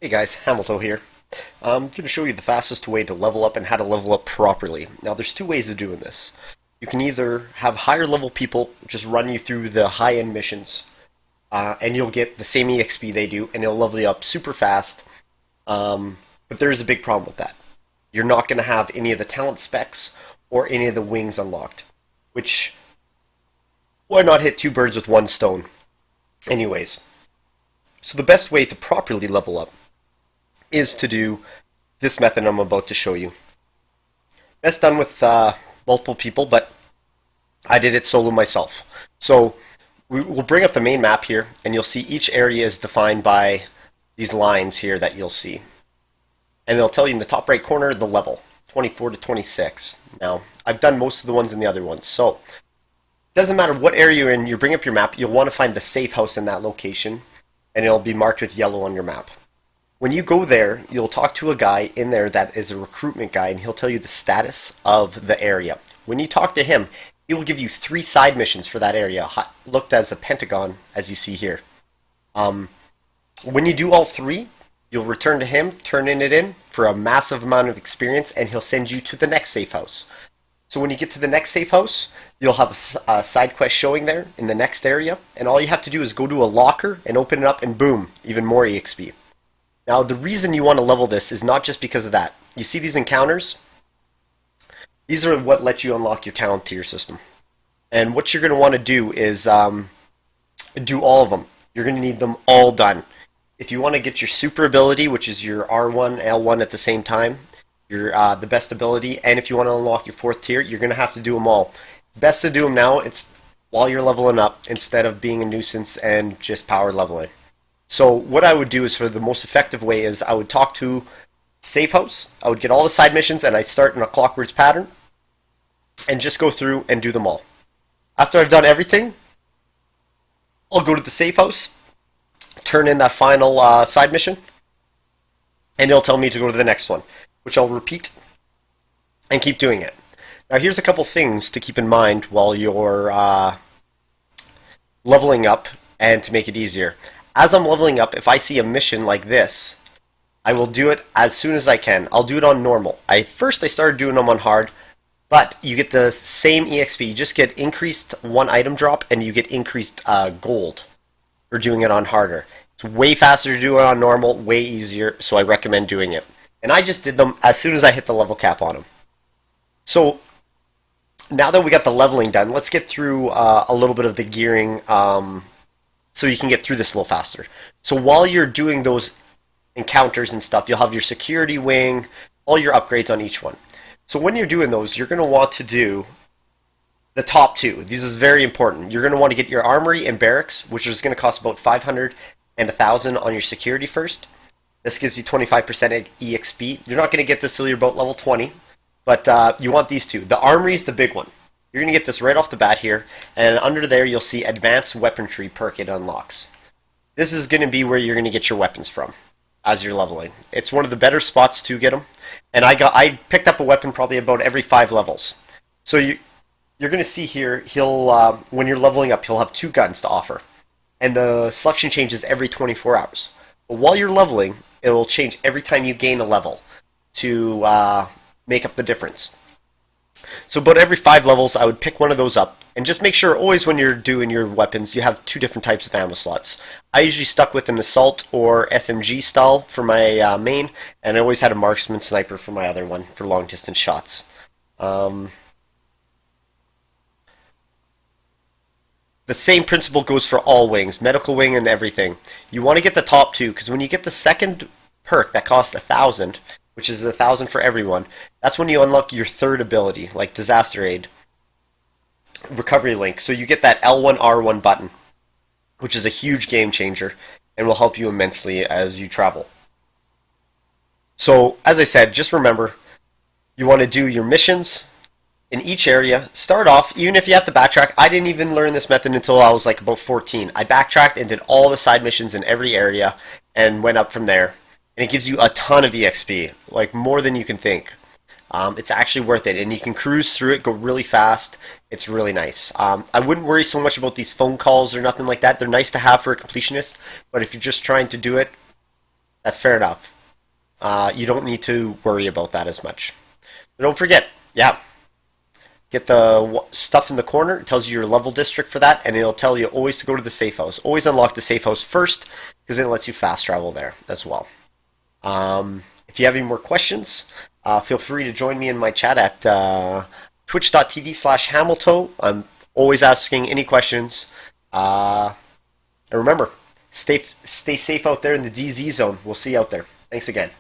Hey guys, Hamilton here. I'm going to show you the fastest way to level up and how to level up properly. Now there's two ways of doing this. You can either have higher level people just run you through the high end missions, and you'll get the same EXP they do, and it'll level you up super fast. But there is a big problem with that. You're not going to have any of the talent specs or any of the wings unlocked, which, why not hit two birds with one stone? Anyways, so the best way to properly level up is to do this method I'm about to show you. Best done with multiple people, but I did it solo myself. So we'll bring up the main map here, and you'll see each area is defined by these lines here that you'll see. And they'll tell you in the top right corner the level, 24 to 26. Now, I've done most of the ones in the other ones, so it doesn't matter what area you're in, you bring up your map, you'll want to find the safe house in that location, and it'll be marked with yellow on your map. When you go there, you'll talk to a guy in there that is a recruitment guy, and he'll tell you the status of the area. When you talk to him, he will give you 3 side missions for that area, looked as a pentagon, as you see here. When you do all 3, you'll return to him, turn it in for a massive amount of experience, and he'll send you to the next safe house. So when you get to the next safe house, you'll have a side quest showing there in the next area, and all you have to do is go to a locker and open it up, and boom, even more EXP. Now, the reason you want to level this is not just because of that. You see these encounters? These are what let you unlock your talent tier system. And what you're going to want to do is do all of them. You're going to need them all done. If you want to get your super ability, which is your R1, L1 at the same time, your the best ability, and if you want to unlock your 4th tier, you're going to have to do them all. Best to do them now, it's while you're leveling up, instead of being a nuisance and just power leveling. So what I would do is, for the most effective way, is I would talk to safe house, I would get all the side missions, and I start in a clockwork pattern, and just go through and do them all. After I've done everything, I'll go to the safe house, turn in that final side mission, and it'll tell me to go to the next one, which I'll repeat and keep doing it. Now here's a couple things to keep in mind while you're leveling up, and to make it easier. As I'm leveling up, if I see a mission like this, I will do it as soon as I can. I'll do it on normal. First I started doing them on hard, but you get the same EXP. You just get increased 1 item drop, and you get increased gold for doing it on harder. It's way faster to do it on normal, way easier, so I recommend doing it. And I just did them as soon as I hit the level cap on them. So now that we got the leveling done, let's get through a little bit of the gearing, so you can get through this a little faster. So while you're doing those encounters and stuff, you'll have your security wing, all your upgrades on each one. So when you're doing those, you're going to want to do the top 2. This is very important. You're going to want to get your armory and barracks, which is going to cost about 500 and 1,000 on your security first. This gives you 25% EXP. You're not going to get this till you're about level 20, but you want these 2. The armory is the big one. You're going to get this right off the bat here, and under there you'll see Advanced Weaponry perk it unlocks. This is going to be where you're going to get your weapons from as you're leveling. It's one of the better spots to get them, and I picked up a weapon probably about every 5 levels. So you're going to see here, when you're leveling up, he'll have 2 guns to offer, and the selection changes every 24 hours. But while you're leveling, it will change every time you gain a level to make up the difference. So about every 5 levels, I would pick one of those up, and just make sure always when you're doing your weapons, you have 2 different types of ammo slots. I usually stuck with an assault or SMG style for my main, and I always had a marksman sniper for my other one for long distance shots. The same principle goes for all wings, medical wing and everything. You want to get the top 2, because when you get the second perk that costs 1,000, which is 1,000 for everyone, that's when you unlock your 3rd ability, like Disaster Aid, Recovery Link. So you get that L1, R1 button, which is a huge game changer, and will help you immensely as you travel. So, as I said, just remember, you want to do your missions in each area. Start off, even if you have to backtrack. I didn't even learn this method until I was like about 14. I backtracked and did all the side missions in every area, and went up from there. And it gives you a ton of EXP, like more than you can think. It's actually worth it, and you can cruise through it, go really fast. It's really nice. I wouldn't worry so much about these phone calls or nothing like that. They're nice to have for a completionist, but if you're just trying to do it That's fair enough. You don't need to worry about that as much. But don't forget, yeah, get the stuff in the corner. It tells you your level district for that, and it'll tell you always to go to the safe house. Always unlock the safe house first, because then it lets you fast travel there as well. If you have any more questions, feel free to join me in my chat at twitch.tv/Hamilton. I'm always asking any questions. And remember, stay safe out there in the DZ zone. We'll see you out there. Thanks again.